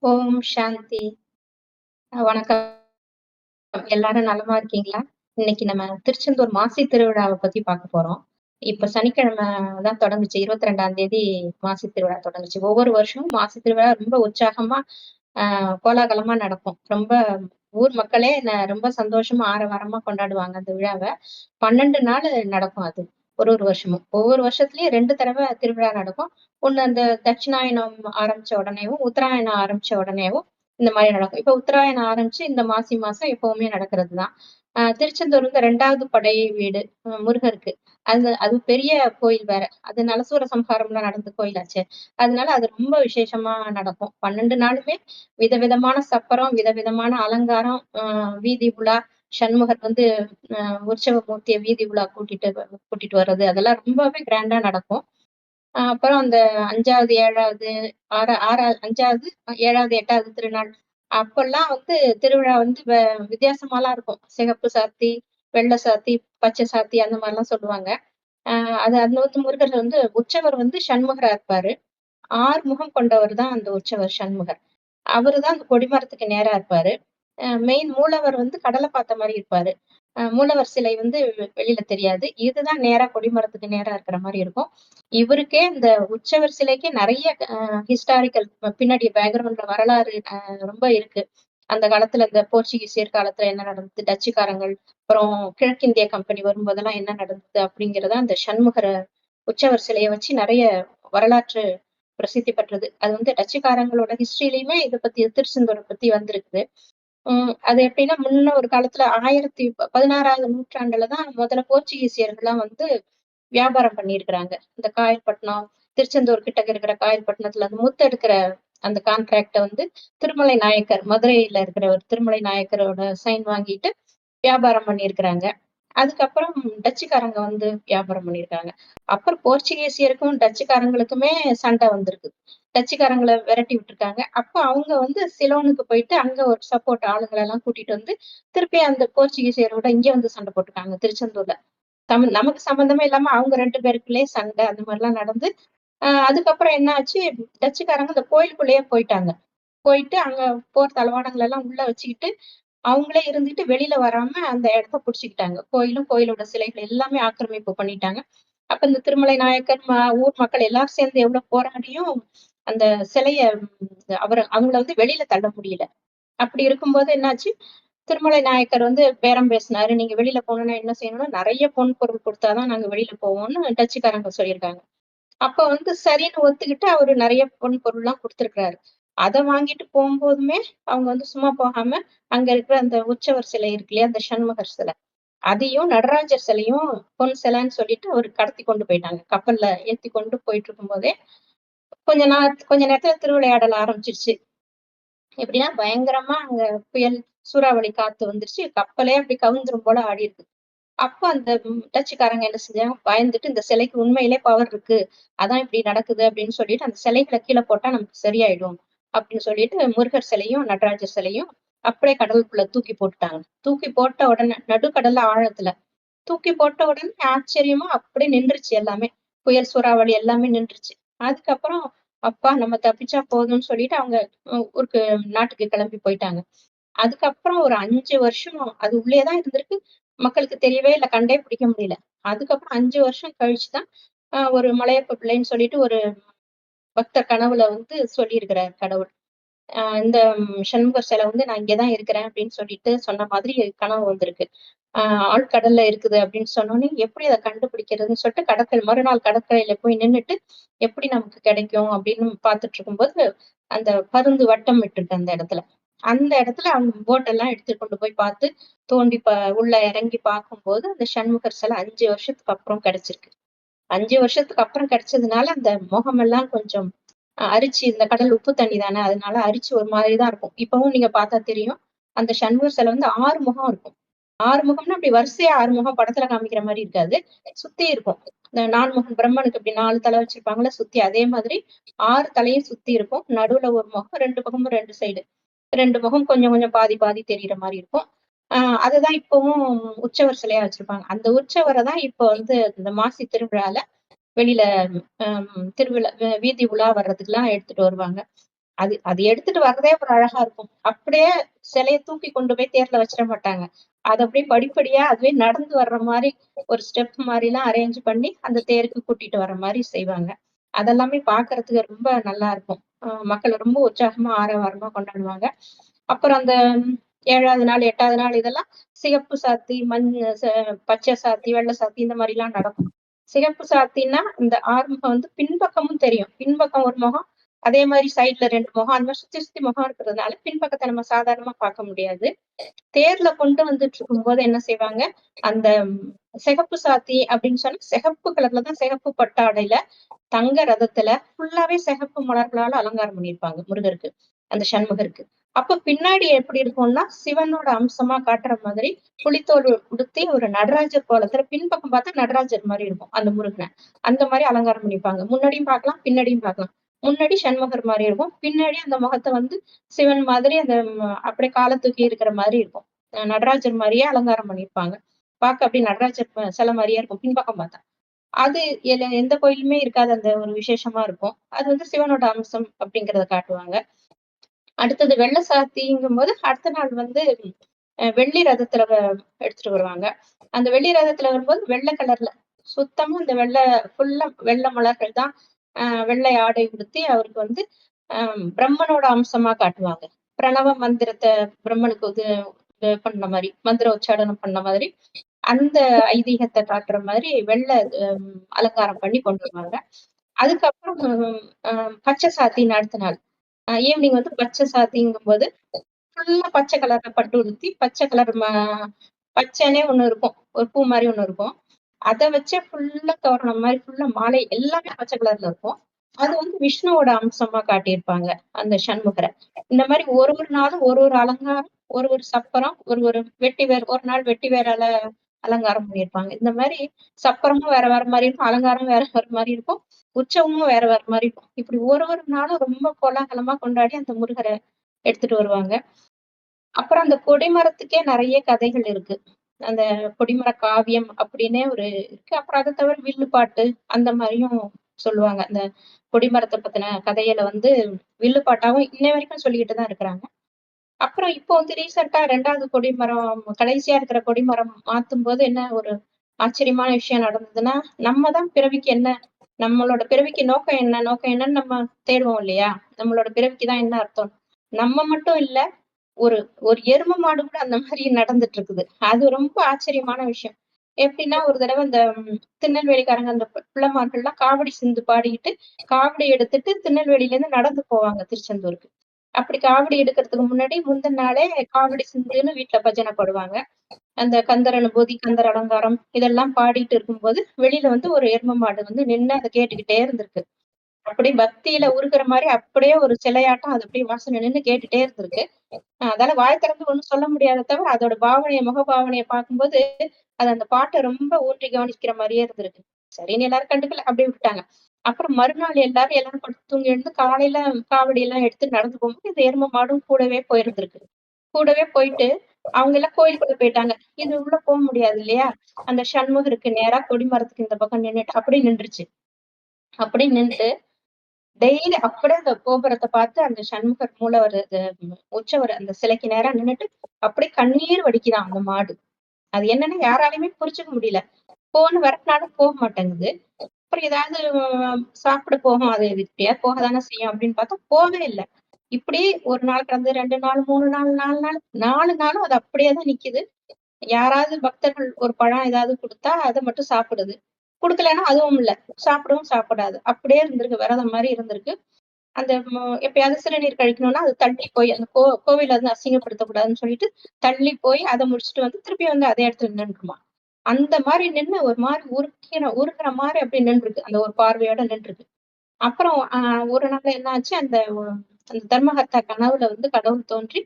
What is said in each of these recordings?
ஓம் சாந்தி. வணக்கம். எல்லாரும் நலமா இருக்கீங்களா? இன்னைக்கு நம்ம திருச்செந்தூர் மாசி திருவிழாவ பத்தி பார்க்க போறோம். இப்ப சனிக்கிழமை தான் தொடங்குச்சு. 22ஆம் தேதி மாசி திருவிழா தொடங்குச்சு. ஒவ்வொரு வருஷமும் மாசி திருவிழா ரொம்ப உற்சாகமா, அ கோலாகலமா நடக்கும். ரொம்ப ஊர் மக்களே ரொம்ப சந்தோஷமா, ஆரவாரமா கொண்டாடுவாங்க அந்த விழாவ. 12 நாள் நடக்கும் அது. ஒரு வருஷமும். ஒவ்வொரு வருஷத்துலயும் 2 தடவ திருவிழா நடக்கும். ஒண்ணு அந்த தட்சிணாயனம் ஆரம்பிச்ச உடனேவும், உத்தராயணம் ஆரம்பிச்ச உடனேவும் இந்த மாரி நடக்கும். இப்ப உத்தராயணம் ஆரம்பிச்சு இந்த மாசி மாசம் எப்பவுமே நடக்கிறது தான். திருச்செந்தூர் வந்து 2வது படை வீடு முருகருக்கு. அது பெரிய கோயில் வேற. அது நலசூர சம்ஹாரம்லாம் நடந்த கோயிலாச்சே. அதனால அது ரொம்ப விசேஷமா நடக்கும். 12 நாளுமே விதவிதமான சப்பரம், விதவிதமான அலங்காரம், வீதி உலா, சண்முகர் வந்து அ உற்சவ மூர்த்திய வீதி உலா கூட்டிட்டு வர்றது, அதெல்லாம் ரொம்பவே கிராண்டா நடக்கும். அப்புறம் அந்த 5வது, 7வது, 5வது, 7வது, 8வது திருநாள் அப்பல்லாம் வந்து திருவிழா வந்து வித்தியாசமாலாம் இருக்கும். சிகப்பு சாத்தி, வெள்ள சாத்தி, பச்சை சாத்தி அந்த மாரிலாம் சொல்லுவாங்க. அ அது அது வந்து முருகர் வந்து உற்சவர் வந்து சண்முகரா இருப்பாரு. 6 முகம் கொண்டவர் தான் அந்த உற்சவர் சண்முகர். அவரு தான் அந்த கொடிமரத்துக்கு நேரா இருப்பாரு. மெயின் மூலவர் வந்து கடல பார்த்த மாரி இருப்பாரு. மூலவர் சிலை வந்து வெளியில தெரியாது. இதுதான் நேரா கொடிமரத்துக்கு நேரா இருக்கிற மாரி இருக்கும். இவருக்கே இந்த உற்சவர் சிலைக்கு நெறைய ஹிஸ்டாரிக்கல் பின்னாடி பேக்கிரவுண்ட்ல வரலாறு ரொம்ப இருக்கு. அந்த காலத்துல இந்த போர்ச்சுகீசியர் காலத்துல என்ன நடந்தது, டச்சுக்காரங்கள், அப்புறம் கிழக்கிந்திய கம்பெனி வரும்போதெல்லாம் என்ன நடந்தது அப்படிங்கிறத அந்த சண்முகர உற்சவர் சிலைய வச்சு நெறைய வரலாற்று பிரசித்தி பெற்றது. அது வந்து டச்சுக்காரங்களோட ஹிஸ்டரியிலயுமே இத பத்தி திருச்செந்தூர பத்தி வந்திருக்குது. அது எப்படின்னா, முன்ன ஒரு காலத்துல 16வது நூற்றாண்டுல தான் முதல்ல போர்ச்சுகீசியர்கள்லாம் வந்து வியாபாரம் பண்ணியிருக்கிறாங்க. இந்த காயல்பட்டினம், திருச்செந்தூர் கிட்டக்க இருக்கிற காயல்பட்டினத்துல அந்த முத்தெடுக்கிற அந்த கான்ட்ராக்ட்ட வந்து திருமலை நாயக்கர், மதுரையில இருக்கிற ஒரு திருமலை நாயக்கரோட சைன் வாங்கிட்டு வியாபாரம் பண்ணியிருக்கிறாங்க. அதுக்கப்புறம் டச்சுக்காரங்க வந்து வியாபாரம் பண்ணியிருக்காங்க. அப்புறம் போர்ச்சுகீசியருக்கும், டச்சுக்காரங்களுக்குமே சண்டை வந்திருக்கு. டச்சுக்காரங்கள விரட்டி விட்டுருக்காங்க. அப்ப அவங்க வந்து சிலோனுக்கு போயிட்டு, அங்க ஒரு சப்போர்ட் ஆளுங்கள எல்லாம் கூட்டிட்டு வந்து, திருப்பி அந்த போர்ச்சுகீசியரோட இங்க வந்து சண்டை போட்டுருக்காங்க திருச்செந்தூர்ல. நமக்கு சம்மந்தமே இல்லாம அவங்க 2 பேருக்குள்ளயே சண்டை அந்த மாரிலாம் நடந்து, அதுக்கப்புறம் என்ன ஆச்சு, டச்சுக்காரங்க அந்த கோயிலுக்குள்ளேயே போயிட்டாங்க. போயிட்டு அங்க போர் தளவாடங்கள் எல்லாம் உள்ள வச்சுக்கிட்டு, அவங்களே இருந்துட்டு வெளியில வராம அந்த இடத்த புடிச்சுக்கிட்டாங்க. கோயிலும், கோயிலோட சிலைகள் எல்லாமே ஆக்கிரமிப்பு பண்ணிட்டாங்க. அப்ப இந்த திருமலை நாயக்கர், ஊர் மக்கள் எல்லாரும் சேர்ந்து எவ்வளவு போராடியும், அந்த சிலைய அவங்கள வந்து வெளியில தள்ள முடியல. அப்படி இருக்கும்போது என்னாச்சு, திருமலை நாயக்கர் வந்து பேரம் பேசினாரு. நீங்க வெளியில போணும்னா என்ன செய்யணும்னா, நெறைய பொன் பொருள் குடுத்தா தான் நாங்க வெளியில போவோம்ன்னு டச்சுக்காரங்க சொல்லியிருக்காங்க. அப்ப வந்து சரின்னு ஒத்துக்கிட்டு அவரு நெறைய பொன் பொருள்லாம் குடுத்திருக்கிறாரு. அத வாங்கிட்டு போம்போதுமே, அவங்க வந்து சும்மா போகாம, அங்க இருக்கிற அந்த உற்சவர் சிலை இருக்கு இல்லையா? அந்த சண்முகர் சிலை. அதையும் நடராஜர் சிலையும் பொன் சிலைன்னு சொல்லிட்டு அவரு கடத்தி கொண்டு போயிட்டாங்க. கப்பல்ல ஏத்தி கொண்டு போயிட்டு இருக்கும்போதே, கொஞ்ச நேரத்துல திருவிளையாடல் ஆரம்பிச்சுருச்சு. எப்படின்னா, பயங்கரமா அங்க புயல், சூறாவளி காத்து வந்துருச்சு. கப்பலே அப்படி கவிழ்ந்துரும் போல ஆடியிருக்கு. அப்ப அந்த டச்சுக்காரங்க என்ன செஞ்சாங்க, பயந்துட்டு இந்த சிலைக்கு உண்மையிலே பவர் இருக்கு. அதான் இப்படி நடக்குது அப்படின்னு சொல்லிட்டு, அந்த சிலைகள கீழ போட்டா நமக்கு சரியாயிடும். அப்படின்னு சொல்லிட்டு முருகர் சிலையும், நடராஜர் சிலையும் அப்படியே கடலுக்குள்ள தூக்கி போட்டுட்டாங்க. தூக்கி போட்ட உடனே நடுக்கடல்ல ஆழத்துல. தூக்கி போட்ட உடனே ஆச்சரியமா அப்படியே நின்றுச்சு எல்லாமே. புயல், சூறாவளி எல்லாமே நின்றுச்சு. அதுக்கப்புறம், அப்பா நம்ம தப்பிச்சா போதும்ன்னு சொல்லிட்டு அவங்க நாட்டுக்கு கிளம்பி போயிட்டாங்க. அதுக்கப்புறம் ஒரு 5 வருஷம் அது உள்ளேயே தான் இருந்திருக்கு. மக்களுக்கு தெரியவே இல்ல. கண்டே பிடிக்க முடியல. அதுக்கப்புறம் 5 வருஷம் கழிச்சு தான் ஒரு மலையப்ப பிள்ளைன்னு சொல்லிட்டு ஒரு பக்தர் கனவுல வந்து சொல்லியிருக்கிறார் கடவுள். இந்த சண்முகர் சிலை வந்து நான் இங்க தான் இருக்கிறேன் அப்படின்னு சொல்லிட்டு சொன்ன மாதிரி கனவு வந்திருக்கு. அ ஆழ்கடல்ல இருக்குது அப்படின்னு சொன்னோனே, எப்படி அத கண்டுபிடிக்கிறதுன்னு சொல்லிட்டு மறுநாள் கடற்கரையில போய் நின்னுட்டு, எப்படி நமக்கு கிடைக்கும் அப்படின்னு பார்த்துட்டு இருக்கும்போது, அந்த பருந்து வட்டம் விட்டுருக்கு அந்த இடத்துல. அந்த இடத்துல அவங்க போட் எல்லாம் எடுத்துட்டு கொண்டு போய் பார்த்து, தோண்டி உள்ள இறங்கி பார்க்கும்போது, அந்த சண்முகர் சிலை 5 வருஷத்துக்கு அப்புறம் கிடைச்சிருக்கு. 5 வருஷத்துக்கு அப்புறம் கிடைச்சதுனால, அந்த முகமெல்லாம் கொஞ்சம் அரிச்சு இந்த கடல் உப்பு தண்ணி தானே, அதனால அரிச்சு ஒரு மாதிரி தான் இருக்கும். இப்பவும் நீங்க பார்த்தா தெரியும். அந்த சண்முகர் சிலை வந்து 6 முகம் இருக்கும். 6 முகம்னா அப்படி வரிசையா 6 முகம் படத்துல காமிக்கிற மாரி இருக்காது. சுத்தி இருக்கும். இந்த நான்முகன் பிரம்மனுக்கு இப்படி 4 தலை வச்சிருப்பாங்கல்ல சுத்தி, அதே மாதிரி 6 தலையும் சுத்தி இருக்கும். நடுவுல ஒரு முகம், 2 பக்கமும் 2 சைடு. 2 முகம் கொஞ்சம் கொஞ்சம் பாதி பாதி தெரியிற மாரி இருக்கும். அ அதுதான் இப்பவும் உற்சவர் சிலையா வச்சிருப்பாங்க. அந்த உற்சவர தான் இப்ப வந்து இந்த மாசி திருவிழால வெளியில திருவிழா வீதி உலா வர்றதுக்குலாம் எடுத்துட்டு வருவாங்க. அது அது எடுத்துட்டு வர்றதே ஒரு அழகா இருக்கும். அப்படியே சிலைய தூக்கி கொண்டு போய் தேர்ல வச்சிட மாட்டாங்க. அது அப்படியே படிப்படியா அதுவே நடந்து வர்ற மாரி ஒரு ஸ்டெப் மாரிலாம் அரேஞ்ச் பண்ணி அந்த தேருக்கு கூட்டிட்டு வர்ற மாரி செய்வாங்க. அதெல்லாமே பார்க்கறதுக்கு ரொம்ப நல்லா இருக்கும். மக்கள் ரொம்ப உற்சாகமா, ஆரவாரமா கொண்டாடுவாங்க. அப்புறம் அந்த 7வது நாள், 8வது நாள் இதெல்லாம் சிகப்பு சாத்தி, பச்சை சாத்தி, வெள்ளை சாத்தி இந்த மாரிலாம் நடக்கும். சிகப்பு சாத்தின்னா, இந்த ஆறுமுகம் வந்து பின்பக்கமும் தெரியும். பின்பக்கம் ஒரு முகம், அதே மாரி சைட்ல 2 முகம். அந்த மாரி சுத்தி சுத்தி முகம் இருக்கிறதுனால, பின்பக்கத்த நம்ம சாதாரணமா பார்க்க முடியாது. தேர்ல கொண்டு வந்துட்டு இருக்கும்போது என்ன செய்வாங்க, அந்த சிகப்பு சாத்தி அப்படின்னு சொன்னா, சிகப்பு கலர்ல தான் சிகப்பு பட்டாடையில, தங்க ரதத்துல ஃபுல்லாவே சிகப்பு மலர்களால அலங்காரம் பண்ணியிருப்பாங்க முருகருக்கு, அந்த சண்முகருக்கு. அப்ப பின்னாடி எப்படி இருக்கும்னா, சிவனோட அம்சமா காட்டுற மாதிரி புலித்தோல் உடுத்தி ஒரு நடராஜர் கோலத்துல பின்பக்கம் பார்த்தா நடராஜர் மாரி இருக்கும், அந்த முருகன. அந்த மாரி அலங்காரம் பண்ணியிருப்பாங்க. முன்னாடியும் பார்க்கலாம், பின்னாடியும் பார்க்கலாம். முன்னாடி சண்முகர் மாரி இருக்கும். பின்னாடி அந்த முகத்த வந்து சிவன் மாதிரி அந்த அப்படியே கால தூக்கி இருக்கிற மாதிரி இருக்கும். நடராஜர் மாரியே அலங்காரம் பண்ணியிருப்பாங்க. பார்க்க அப்படியே நடராஜர் சிலை மாரியே இருக்கும், பின்பக்கம் பார்த்தா. அது எந்த கோயிலுமே இருக்காத அந்த ஒரு விசேஷமா இருக்கும். அது வந்து சிவனோட அம்சம் அப்படிங்கிறத காட்டுவாங்க. அடுத்தது வெள்ள சாத்திங்கும்போது, அடுத்த நாள் வந்து வெள்ளி ரதத்துல எடுத்துட்டு வருவாங்க. அந்த வெள்ளி ரதத்துல வரும்போது வெள்ள கலர்ல, சுத்தமா அந்த ஃபுல்லா வெள்ள மலர்கள் தான். வெள்ளை ஆடை உடுத்தி அவருக்கு வந்து பிரம்மனோட அம்சமா காட்டுவாங்க. பிரணவ மந்திரத்த பிரம்மனுக்கு இது பண்ண மாரி, மந்திர உச்சாடனம் பண்ண மாதிரி, அந்த ஐதீகத்த காட்டுற மாதிரி அலங்காரம் பண்ணி கொண்டு வருவாங்க. அதுக்கப்புறம் பச்சை சாத்தின்னு அடுத்த நாள். ஈவினிங் வந்து பச்சை சாத்திங்கும்போது, ஃபுல்லா பச்சை கலர்ல பட்டு உடுத்தி, பச்சை கலர் பச்சைன்னே ஒண்ணு இருக்கும். ஒரு பூ மாரி ஒண்ணு இருக்கும். அத வச்சே ஃபுல்லா தோரணம் மாரி ஃபுல்லா மாலை எல்லாமே பச்சை கலர்ல இருக்கும். அது வந்து விஷ்ணுவோட அம்சமா காட்டியிருப்பாங்க, அந்த சண்முகர. இந்த மாரி ஒரு ஒரு நாளும் ஒரு ஒரு அலங்காரம், ஒரு ஒரு சப்பரம், ஒரு ஒரு ஒரு நாள் வெட்டி வேரால அலங்காரம் பண்ணியிருப்பாங்க. இந்த மாரி சப்பரமும் வேற வேற மாரி இருக்கும், அலங்காரம் வேற வேற மாரி இருக்கும், உற்சவமும் வேற வேற மாரி இருக்கும். இப்படி ஒரு ஒரு நாளும் ரொம்ப கோலாகலமா கொண்டாடி அந்த முருகர எடுத்துட்டு வருவாங்க. அப்புறம் அந்த கொடிமரத்துக்கே நெறைய கதைகள் இருக்கு. அந்த கொடிமர காவியம் அப்படின்னே ஒரு இருக்கு. அப்புறம் அத தவிர வில்லுப்பாட்டு அந்த மாரியும் சொல்லுவாங்க. அந்த கொடிமரத்த பத்தின கதைகள வந்து வில்லுப்பாட்டாவும் இன்னை வரைக்கும் சொல்லிக்கிட்டு தான் இருக்கிறாங்க. அப்புறம் இப்போ வந்து ரீசென்ட்டா 2வது கொடிமரம் கடைசியா இருக்கிற கொடிமரம் மாத்தும்போது என்ன ஒரு ஆச்சரியமான விஷயம் நடந்ததுன்னா, நம்ம தான் பிறவிக்கு என்ன நம்மளோட பிறவிக்கு நோக்கம் என்ன? நோக்கம் என்னன்னு நம்ம தேடுவோம் இல்லையா? நம்மளோட பிறவிக்கு தான் என்ன அர்த்தம்? நம்ம மட்டும் இல்ல, ஒரு ஒரு எரும மாடு கூட அந்த மாரி நடந்துட்டு இருக்குது. அது ரொம்ப ஆச்சரியமான விஷயம். எப்படின்னா, ஒரு தடவ இந்த திருநெல்வேலிக்காரங்க அந்த பிள்ளைமார்கள்லாம் காவடி சிந்து பாடிக்கிட்டு, காவடி எடுத்துட்டு திருநெல்வேலியிலேருந்து நடந்து போவாங்க திருச்செந்தூருக்கு. அப்படி காவடி எடுக்கிறதுக்கு முன்னாடி முந்தின நாளே காவடி சிந்துன்னு வீட்ல பஜனை பாடுவாங்க. அந்த கந்தர் அனுபூதி, கந்தர் அலங்காரம் இதெல்லாம் பாடிட்டு இருக்கும்போது, வெளியில வந்து ஒரு எரும மாடு வந்து நின்னு அத கேட்டுக்கிட்டே இருந்திருக்கு. அப்படியே பக்தியில உருகுற மாரி அப்படியே ஒரு சிலையாட்டம் அது அப்படியே வாசல்ல நின்னு கேட்டுட்டே இருந்திருக்கு. அதால வாய் திறந்து ஒண்ணும் சொல்ல முடியாத தவிர, அதோட முக பாவனைய பார்க்கும்போது, அது அந்த பாட்ட ரொம்ப ஊன்றி கவனிக்கிற மாரியே இருந்திருக்கு. சரின்னு எல்லாரும் கண்டுக்கல. அப்படியே விட்டுட்டாங்க. அப்புறம் மறுநாள் எல்லாரும் படுத்து தூங்கி எழுந்து காலையில காவடி எல்லாம் எடுத்து நடந்து போகும்போது, இந்த எரும மாடும் கூடவே போயிருந்திருக்கு. கூடவே போயிட்டு, அவங்க எல்லாம் கோயிலுக்குள்ள போயிட்டாங்க. இது உள்ள முடியாது இல்லையா? அந்த சண்முகருக்கு நேரா கொடிமரத்துக்கு இந்த பக்கம் நின்னுட்டு அப்படியே நின்றுச்சு. அப்படியே நின்னுட்டு டெய்லி அப்படியே அந்த கோபுரத்த பார்த்து அந்த சண்முகர் மூலவர் உற்சவர் அந்த சிலைக்கு நேரா நின்னுட்டு, அப்படியே கண்ணீர் வடிக்குதாம் அந்த மாடு. அது என்னன்னு யாராலயுமே புரிஞ்சுக்க முடியல. போன்னு விரட்டுனாலும் மாட்டேங்குது. அப்புறம் ஏதாவது சாப்பிட போகும். அது எப்படியாவது போக தானே செய்யும் அப்படின்னு பார்த்தா போவே இல்ல. இப்படி 1 நாள் கடந்து 2 நாள், 3 நாள், 4 நாள், 4 நாளும் அது அப்படியே தான் நிக்குது. யாராவது பக்தர்கள் ஒரு பழம் ஏதாவது குடுத்தா, அத மட்டும் சாப்பிடுது. குடுக்கலன்னா அதுவும் இல்ல. சாப்பிடவும் சாப்பிடாது. அப்படியே இருந்திருக்கு. விரதம் மாரி இருந்திருக்கு. அந்த எப்பயாவது சிறுநீர் கழிக்கணும்னா, அது தள்ளி போய் அந்த கோவில வந்து அசிங்கப்படுத்தக்கூடாதுன்னு சொல்லிட்டு, தள்ளி போய் அத முடிச்சுட்டு வந்து திருப்பி வந்து அதே இடத்துல நின்றுமா. அந்த மாரி நின்னு ஒரு மாரி உருகுற மாரி அப்படியே நின்றுருக்கு. அந்த ஒரு பார்வையோட நின்றுருக்கு. அப்புறம் ஒரு நாள் என்ன ஆச்சு, அந்த தர்மகர்த்தா கனவுல வந்து கடவுள் தோன்றி,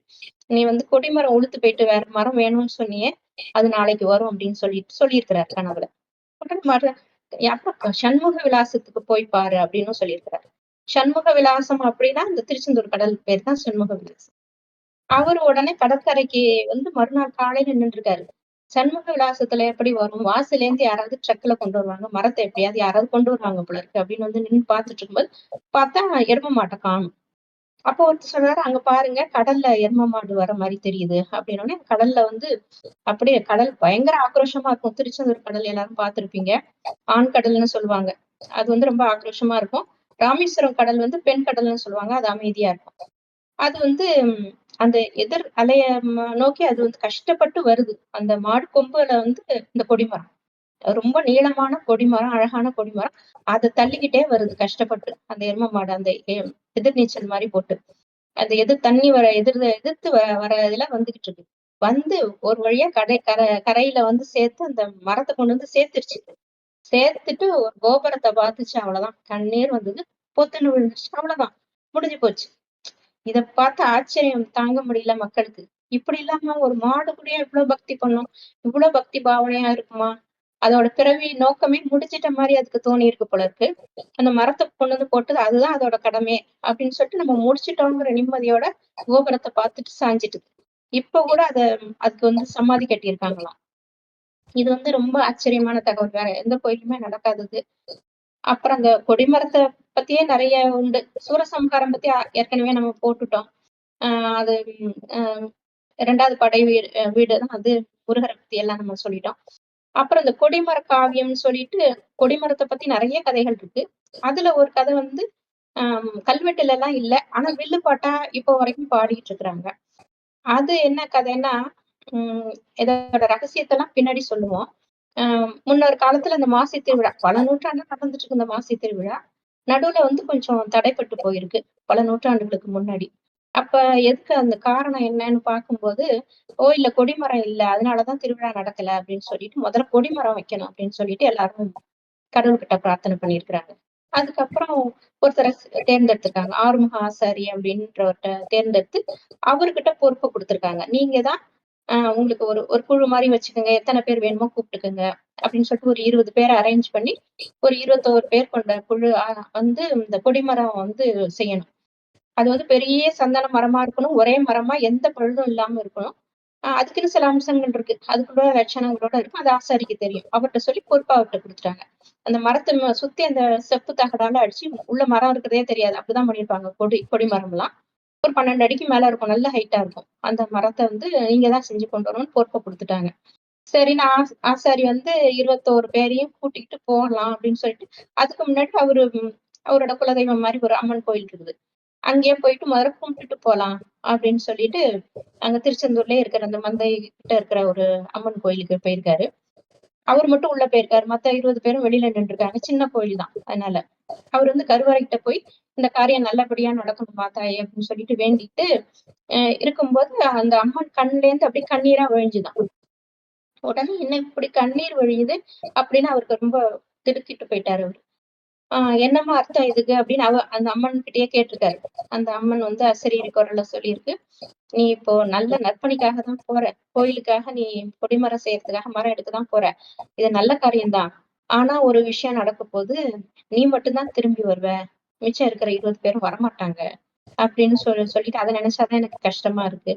"நீ வந்து கொடிமரம் உளுத்து போயிட்டு வேற மரம் வேணும்னு சொன்னியே, அது நாளைக்கு வரும்" அப்படின்னு சொல்லியிருக்கிறார் கனவுல. உடனே அப்புறம் சண்முக விலாசத்துக்கு போய் பாரு அப்படின்னும் சொல்லியிருக்கிறாரு. சண்முக விலாசம் அப்படின்னா, இந்த திருச்செந்தூர் கடல் பேர் தான் சண்முக விலாசம். அவரு உடனே கடற்கரைக்கு வந்து மறுநாள் காலையில நின்றுருக்காரு. சண்முக விலாசத்துல எப்படி வரும்? வாசலேருந்து யாராவது ட்ரக்ல கொண்டு வருவாங்க. மரத்த எப்படியாவது யாராவது கொண்டு வருவாங்க போல இருக்கு அப்படின்னு வந்து நின்னு பார்த்துட்டு இருக்கும்போது, பார்த்தா எரும மாட்ட காணோம். அப்போ ஒருத்தர் சொல்றாரு, "அங்க பாருங்க கடல்ல எரும மாடு வர மாரி தெரியுது." அப்படின்னோனே, கடல்ல வந்து அப்படியே கடல் பயங்கர ஆக்ரோஷமா இருக்கும். திருச்செந்தூர் கடல் எல்லாரும் பார்த்திருப்பீங்க. ஆண் கடல்ன்னு சொல்லுவாங்க. அது வந்து ரொம்ப ஆக்ரோஷமா இருக்கும். ராமேஸ்வரம் கடல் வந்து பெண் கடல்ன்னு சொல்லுவாங்க. அது அமைதியா இருக்கும். அது வந்து அந்த எதிர் அலைய நோக்கி அது வந்து கஷ்டப்பட்டு வருது. அந்த மாடு கொம்புல வந்து இந்த கொடிமரம். ரொம்ப நீளமான கொடிமரம், அழகான கொடிமரம். அத தள்ளிக்கிட்டே வருது கஷ்டப்பட்டு. அந்த எரும மாடு அந்த எதிர்நீச்சல் மாரி போட்டு. அந்த தண்ணி வர எதிர்த்து வர இதுல வந்துகிட்டு இருக்கு. வந்து ஒரு வழியா கரையில வந்து சேர்த்து அந்த மரத்த கொண்டு வந்து சேர்த்துருச்சு. சேர்த்துட்டு ஒரு கோபுரத்த பார்த்துச்சு அவ்வளவுதான். கண்ணீர் வந்தது. பொத்துன்னு விழுந்துருச்சு. அவ்வளவுதான். முடிஞ்சு போச்சு. இத பார்த்து ஆச்சரியம் தாங்க முடியல மக்களுக்கு. இப்படி இல்லாம ஒரு மாடு கூடயா இவ்ளோ பக்தி பண்ணும்? இவ்ளோ பக்தி பாவனையா இருக்குமா? அதோட பிறவி நோக்கமே முடிச்சிட்ட மாரி அதுக்கு தோணியிருக்கு போல இருக்கு. அந்த மரத்த கொண்டு வந்து போட்டது அதுதான் அதோட கடமை அப்படின்னு சொல்லிட்டு நம்ம முடிச்சுட்டோங்கிற நிம்மதியோட கோபுரத்த பார்த்துட்டு சாஞ்சுட்டுது. இப்ப கூட அதுக்கு வந்து சமாதி கட்டியிருக்காங்களாம். இது வந்து ரொம்ப ஆச்சரியமான தகவல். வேற எந்த கோயிலுமே நடக்காதது. அப்புறம் அந்த கொடிமரத்த பத்தியே நெறைய உண்டு. சூரசம்ஹாரம் பத்தி ஏற்கனவே நம்ம போட்டுட்டோம். அ அது அ 2வது படை வீடு தான் அது முருகர பத்தி எல்லாம் நம்ம சொல்லிட்டோம். அப்புறம் இந்த கொடிமர காவியம்னு சொல்லிட்டு கொடிமரத்த பத்தி நெறைய கதைகள் இருக்கு. அதுல ஒரு கதை வந்து கல்வெட்டுலலாம் இல்ல. ஆனா வில்லு பாட்டா இப்போ வரைக்கும் பாடிட்டு இருக்கிறாங்க. அது என்ன கதைன்னா, ம் இதோட ரகசியத்தெல்லாம் பின்னாடி சொல்லுவோம். அ முன்னொரு காலத்துல இந்த மாசி திருவிழா பல நூற்றாண்டா நடந்துட்டு இருக்கு இந்த மாசி திருவிழா. நடுவுல வந்து கொஞ்சம் தடைப்பட்டு போயிருக்கு. பல நூற்றாண்டுகளுக்கு முன்னாடி. அப்ப எதுக்கு அந்த காரணம் என்னன்னு பார்க்கும்போது, கோயில்ல கொடிமரம் இல்ல. அதனால தான் திருவிழா நடக்கல அப்படின்னு சொல்லிட்டு, முதல்ல கொடிமரம் வைக்கணும் அப்படின்னு சொல்லிட்டு எல்லாரும் கடவுள்கிட்ட பிரார்த்தனை பண்ணியிருக்கிறாங்க. அதுக்கப்புறம் ஒருத்தர தேர்ந்தெடுத்திருக்காங்க. ஆறுமுக ஆசாரி அப்படின்றவர்ட்ட தேர்ந்தெடுத்து, அவர்கிட்ட பொறுப்ப குடுத்துருக்காங்க. நீங்க தான் உங்களுக்கு ஒரு ஒரு குழு மாரி வச்சுக்கங்க. எத்தன பேர் வேணுமோ கூப்பிட்டுக்கங்க. அப்படின்னு சொல்லிட்டு ஒரு 20 பேர அரேஞ்ச் பண்ணி, ஒரு 21 பேர் கொண்ட குழு வந்து இந்த கொடிமரம் வந்து செய்யணும். அது வந்து பெரிய சந்தன மரமா இருக்கணும். ஒரே மரமா எந்த பழுதும் இல்லாம இருக்கணும். அதுக்குன்னு சில அம்சங்கள் இருக்கு. அதுக்குள்ள லட்சணங்களோட இருக்கும். அது ஆசாரிக்கு தெரியும். அவர்ட்ட சொல்லி பொறுப்பா அவர்ட்ட குடுத்துட்டாங்க. அந்த மரத்த சுத்தி அந்த செப்பு தகடால அடிச்சு உள்ள மரம் இருக்கிறதே தெரியாது. அப்படிதான் பண்ணியிருப்பாங்க. கொடி மரம்லாம். ஒரு 12 அடிக்கு மேல இருக்கும். நல்ல ஹைட்டா இருக்கும். அந்த மரத்த வந்து நீங்க தான் செஞ்சு கொண்டு வரணும்னு பொறுப்ப குடுத்துட்டாங்க. சரின்னு ஆசாரி வந்து 21 பேரையும் கூட்டிக்கிட்டு போலாம் அப்படின்னு சொல்லிட்டு, அதுக்கு முன்னாடி அவரோட குலதெய்வம் மாரி ஒரு அம்மன் கோயில் இருக்குது. அங்கேயே போயிட்டு முதல்ல கும்பிட்டுட்டு போலாம் அப்படின்னு சொல்லிட்டு, அங்க திருச்செந்தூர்லயே இருக்கிற அந்த மந்தை கிட்ட இருக்கிற ஒரு அம்மன் கோயிலுக்கு போயிருக்காரு. அவரு மட்டும் உள்ள போயிருக்காரு. மத்த 20 பேரும் வெளியில நின்னுருக்காங்க. சின்ன கோயில் தான். அதனால. அவரு வந்து கருவறைகிட்ட போய், இந்த காரியம் நல்லபடியா நடக்கணுமா தாயே அப்படின்னு சொல்லிட்டு வேண்டிட்டு, இருக்கும்போது அந்த அம்மன் கண்லேருந்து அப்படியே கண்ணீரா வழிஞ்சுதாம். உடனே என்ன இப்படி கண்ணீர் வழியுது அப்படின்னு அவருக்கு ரொம்ப திடுக்கிட்டு போயிட்டாரு அவரு. ஆ என்னம்மா அர்த்தம் இதுக்கு அப்படின்னு அந்த அம்மன் கிட்டயே கேட்டிருக்காரு. அந்த அம்மன் வந்து அசரீரி குரல்ல சொல்லியிருக்கு. நீ இப்போ நல்ல நற்பணிக்காக தான் போற. கோயிலுக்காக நீ கொடிமரம் செய்யறதுக்காக மரம் எடுக்க தான் போற. இது நல்ல காரியம் தான். ஆனா ஒரு விஷயம் நடக்கப்போது. நீ மட்டும் தான் திரும்பி வருவ. மிச்சம் இருக்கிற 20 பேரும் வரமாட்டாங்க. அப்படின்னு சொல்லிட்டு அத நினைச்சா தான் எனக்கு கஷ்டமா இருக்கு.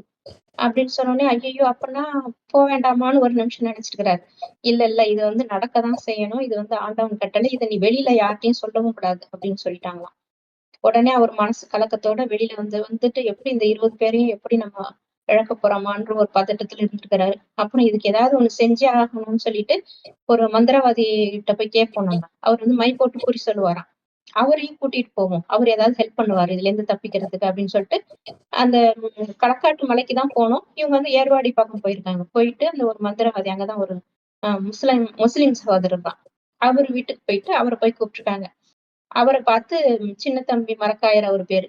அப்படின்னு சொன்னோனே, ஐயய்யோ! அப்பன்னா வேண்டாமான்னு ஒரு நிமிஷம் நெனச்சிருக்கிறாரு. இல்ல, இல்ல. இது வந்து நடக்க தான் செய்யணும். இது வந்து ஆண்டவன் கட்டளை. இத நீ வெளியில யார்ட்டயும் சொல்லவும் கூடாது அப்படின்னு சொல்லிட்டாங்களாம். உடனே அவர் மனசு கலக்கத்தோட வெளியில வந்துட்டு எப்படி இந்த 20 பேரையும் எப்படி நம்ம இழக்க போறோமான்ற ஒரு பதட்டத்துல இருந்திருக்கிறாரு. அப்புறம் இதுக்கு ஏதாவது ஒண்ணு செஞ்சே ஆகணும்னு சொல்லிட்டு, ஒரு மந்திரவாதி கிட்ட போய் கேட்போம் நம்ம. அவர் வந்து மை போட்டு குறி சொல்லுவாராம். அவரையும் கூட்டிட்டு போவோம். அவரு ஏதாவது ஹெல்ப் பண்ணுவாரு இதுலேருந்து தப்பிக்கிறதுக்கு அப்படின்னு சொல்லிட்டு அந்த களக்காட்டு மலைக்கு தான் போனோம். இவங்க வந்து ஏர்வாடி பக்கம் போயிருக்காங்க. போயிட்டு அந்த ஒரு மந்திரவாதி அங்கதான் ஒரு முஸ்லிம் சகோதரர் தான். அவரு வீட்டுக்கு போயிட்டு அவர போய் கூப்ட்டுருக்காங்க. அவர பார்த்து சின்ன தம்பி மரக்காயர் அவரு பேரு.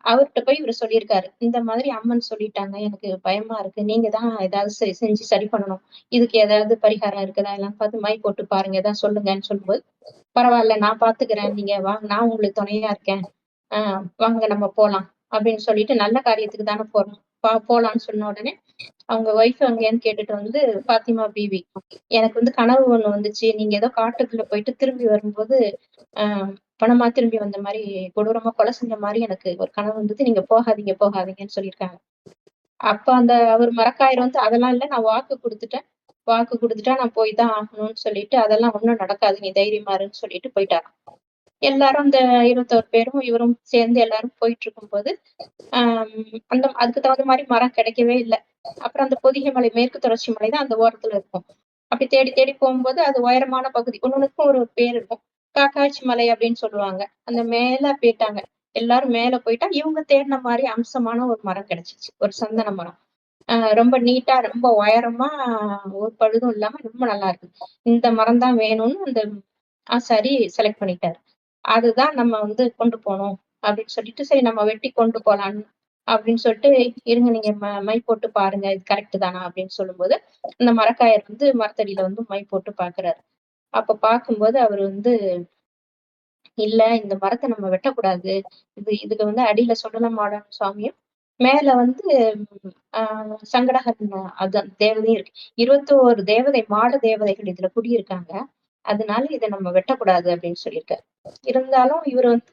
அவர்ட்ட போய் இவரு சொல்லியிருக்காரு. இந்த மாதிரி அம்மன் சொல்லிட்டாங்க. எனக்கு பயமா இருக்கு. நீங்க தான் ஏதாவது செஞ்சு சரி பண்ணணும். இதுக்கு ஏதாவது பரிகாரம் இருக்குதா? எல்லாம் பார்த்து மை போட்டு பாருங்க. ஏதாவது சொல்லுங்கன்னு சொல்லும்போது, பரவால்ல நான் பார்த்துக்கிறேன். நீங்க வாங்க நான் உங்களுக்கு துணையா இருக்கேன். ஆ வாங்க நம்ம போலாம். அப்படின்னு சொல்லிட்டு நல்ல காரியத்துக்கு தானே போறோம். போலான்னு சொன்ன உடனே, அவங்க ஒய்ஃப் எங்கேன்னு கேட்டுட்டு வந்து பாத்திமா பீவி. எனக்கு வந்து கனவு ஒண்ணு வந்துச்சு. நீங்க ஏதோ காட்டுக்குள்ள போயிட்டு திரும்பி வரும்போது, ஆ பணமா திரும்பி வந்த மாரி கொடூரமா கொலை செஞ்ச மாரி எனக்கு ஒரு கனவு வந்தது. நீங்க போகாதீங்க, போகாதீங்கன்னு சொல்லியிருக்காங்க. அப்ப அந்த அவரு மரக்காயர் வந்து அதெல்லாம் இல்ல நான் வாக்கு குடுத்துட்டேன். வாக்கு குடுத்துட்டா நான் போய் தான் ஆகணும்னு சொல்லிட்டு, அதெல்லாம் ஒண்ணும் நடக்காது. நீ தைரியமா இருன்னு சொல்லிட்டு போயிட்டாராம். எல்லாரும் அந்த 21 பேரும் இவரும் சேர்ந்து எல்லாரும் போயிட்டு இருக்கும்போது, ஆம் அதுக்கு தகுந்த மாரி மரம் கிடைக்கவே இல்ல. அப்புறம் அந்த பொதிகை மலை, மேற்கு தொடர்ச்சி மலை தான் அந்த ஓரத்துல இருக்கும். அப்படி தேடி தேடி போகும்போது அது உயரமான பகுதி. ஒண்ணொண்ணுக்கும் ஒரு பேர் இருக்கும். காக்காட்சி மலை அப்படின்னு சொல்லுவாங்க. அந்த மேல போயிட்டாங்க. எல்லாரும் மேல போயிட்டா, இவங்க தேடின மாரி அம்சமான ஒரு மரம் கிடைச்சுச்சு. ஒரு சந்தன மரம். ரொம்ப நீட்டா, ரொம்ப உயரமா, ஒரு பழுதும் இல்லாம ரொம்ப நல்லா இருக்கு. இந்த மரம் தான் வேணும்னு அந்த ஆசாரி செலக்ட் பண்ணிட்டாரு. அதுதான் நம்ம வந்து கொண்டு போணும் அப்படின்னு சொல்லிட்டு, சரி நம்ம வெட்டி கொண்டு போலான்னு அப்படின்னு சொல்லிட்டு, இருங்க நீங்க மை போட்டு பாருங்க. இது கரெக்ட் தானா அப்படின்னு சொல்லும்போது, அந்த மரக்காயர் வந்து மரத்தடியில வந்து மை போட்டு பார்க்குறாரு. அப்ப பார்க்கும்போது அவரு வந்து, "இல்ல இந்த மரத்த நம்ம வெட்டக்கூடாது. இதுக்கு வந்து அடியில சுடலமாடன் சுவாமியும், மேல வந்து ஆ சங்கடஹரன் அதான் தேவதையும் இருக்கு. 21 தேவதை மாட தேவதைகள் இதுல குடியிருக்காங்க. அதனால இத நம்ம வெட்டக்கூடாது அப்படின்னு சொல்லியிருக்காரு. இருந்தாலும் இவரு வந்து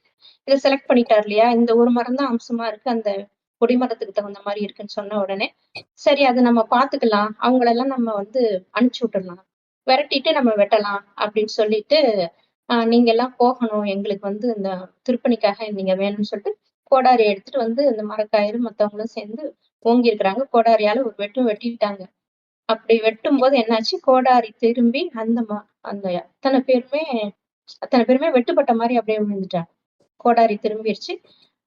இத செலக்ட் பண்ணிட்டாரு இல்லையா? இந்த ஒரு மரம் தான் அம்சமா இருக்கு. அந்த கொடி மரத்துக்கு தகுந்த மாரி இருக்குன்னு சொன்ன உடனே, சரி அத நம்ம பாத்துக்கலாம். அவங்களெல்லாம் நம்ம வந்து அனுப்பிச்சு விட்டுறலாம். விரட்டிட்டு நம்ம வெட்டலாம் அப்படின்னு சொல்லிட்டு, நீங்க எல்லாம் போகணும். எங்களுக்கு வந்து இந்த திருப்பணிக்காக நீங்க வேணும்னு சொல்லிட்டு, கோடாரி எடுத்துட்டு வந்து இந்த மரக்காயரு மத்தவங்களும் சேர்ந்து ஓங்கி இருக்கிறாங்க. கோடாரியால ஒரு வெட்டும் வெட்டிட்டாங்க. அப்படி வெட்டும்போது என்னாச்சு, கோடாரி திரும்பி அந்த அத்தன பேருமே வெட்டுப்பட்ட மாரி அப்படியே விழுந்துட்டாங்க. கோடாரி திரும்பிருச்சு.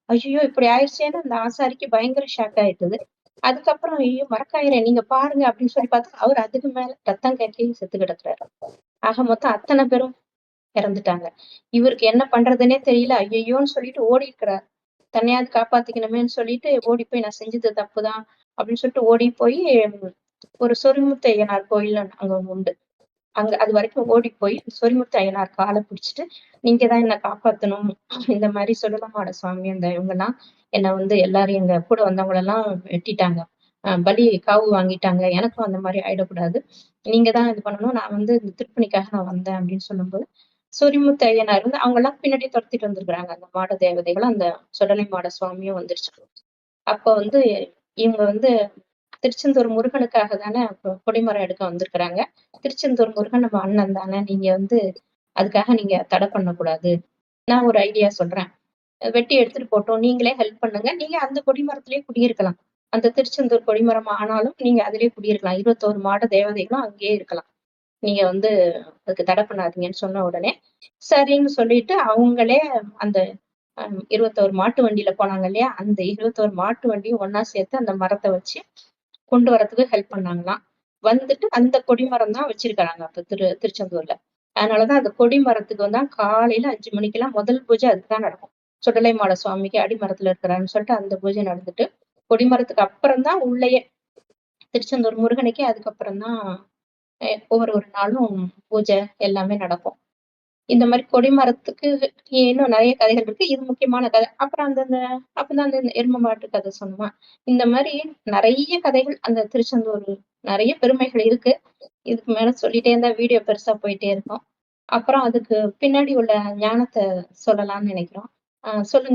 ஐய்யயோ! இப்படி ஆயிருச்சேன்னு அந்த ஆசாரிக்கு பயங்கர ஷாக் ஆயிட்டது. அதுக்கப்புறம் ஐயோ! மரக்காயரே நீங்க பாருங்க அப்படின்னு சொல்லி பார்த்தா, அவரு அதுக்கு மேல ரத்தம் கக்கி செத்து கிடக்குறாரு. ஆக மொத்தம் அத்தன பேரும் இறந்துட்டாங்க. இவருக்கு என்ன பண்றதுன்னே தெரியல. ஐயய்யோன்னு சொல்லிட்டு ஓடி இருக்கிறார். தன்னையாவது காப்பாத்திக்கணுமேன்னு சொல்லிட்டு ஓடி போய் நான் செஞ்சது தப்புதான் அப்படின்னு சொல்லிட்டு ஓடி போய் ஒரு சொரிமுத்து அய்யனார் கோயில் அங்க ஒண்ணு உண்டு. அங்க அதுவரைக்கும் ஓடி போய் சொரிமுத்து அய்யனார் கால பிடிச்சுட்டு, "நீங்க தான் என்ன காப்பாத்தணும். இந்த மாரி சுடலமாட சுவாமி அந்த இவங்கலாம் என்ன வந்து எல்லாரும் எங்க கூட வந்தவங்களலாம் வெட்டிட்டாங்க. பலி காவு வாங்கிட்டாங்க. எனக்கும் அந்த மாரி ஆயிடக்கூடாது. நீங்க தான் இது பண்ணணும். நான் வந்து இந்த திருப்பணிக்காக நான் வந்தேன்." அப்படின்னு சொல்லும்போது, சொரிமுத்து அய்யனார் வந்து அவங்கலாம் பின்னாடியே தொரத்திட்டு வந்திருக்கிறாங்க. அந்த மாட தேவதைகளும், அந்த சுடலை மாட சுவாமியும் வந்துருச்சு. அப்ப வந்து இவங்க வந்து திருச்செந்தூர் முருகனுக்காக தானே கொடிமரம் எடுக்க வந்திருக்கிறாங்க. திருச்செந்தூர் முருகன் நம்ம அண்ணன் தானே. நீங்க வந்து அதுக்காக நீங்க தடை பண்ணக்கூடாது. நான் ஒரு ஐடியா சொல்றேன். வெட்டி எடுத்துட்டு போட்டும். நீங்களே ஹெல்ப் பண்ணுங்க. நீங்க அந்த கொடிமரத்திலேயே குடியிருக்கலாம். அந்த திருச்செந்தூர் கொடிமரம் ஆனாலும் நீங்க அதிலேயே குடியிருக்கலாம். 21 மாட தேவதைகளும் அங்கேயே இருக்கலாம். நீங்க வந்து அதுக்கு தடை பண்ணாதீங்கன்னு சொன்ன உடனே, சரின்னு சொல்லிட்டு அவங்களே அந்த 21 மாட்டு வண்டியில போனாங்க இல்லையா? அந்த 21 மாட்டு வண்டியும் ஒண்ணா சேர்த்து அந்த மரத்த வச்சு கொண்டு வரதுக்கு ஹெல்ப் பண்ணாங்களாம். வந்துட்டு அந்த கொடிமரம் தான் வச்சிருக்காங்க அப்ப திருச்செந்தூர்ல. அதனாலதான் அந்த கொடி மரத்துக்கு தான் காலையில 5 மணிக்கெல்லாம் முதல் பூஜை அதுக்கு தான் நடக்கும். சுடலை மாட சுவாமிக்கு அடிமரத்துல இருக்கிறாருன்னு சொல்லிட்டு அந்த பூஜை நடந்துட்டு, கொடிமரத்துக்கு அப்புறம் தான் உள்ளயே திருச்செந்தூர் முருகனுக்கே அதுக்கப்புறம் தான் ஒவ்வொரு ஒரு நாளும் பூஜை எல்லாமே நடக்கும். இந்த மாரி கொடிமரத்துக்கு இன்னும் நெறைய கதைகள் இருக்கு. இது முக்கியமான கதை. அப்புறம் அந்த அப்பதான் அந்த எரும மாட்டு கதை சொன்னோமா, இந்த மாரி நெறைய கதைகள் அந்த திருச்செந்தூர் நெறைய பெருமைகள் இருக்கு. இதுக்கு மேல சொல்லிட்டே இருந்தா வீடியோ பெருசா போயிட்டே இருக்கும். அப்புறம் அதுக்கு பின்னாடி உள்ள ஞானத்த சொல்லலாம்னு நெனைக்கிறோம். சொல்லுங்க.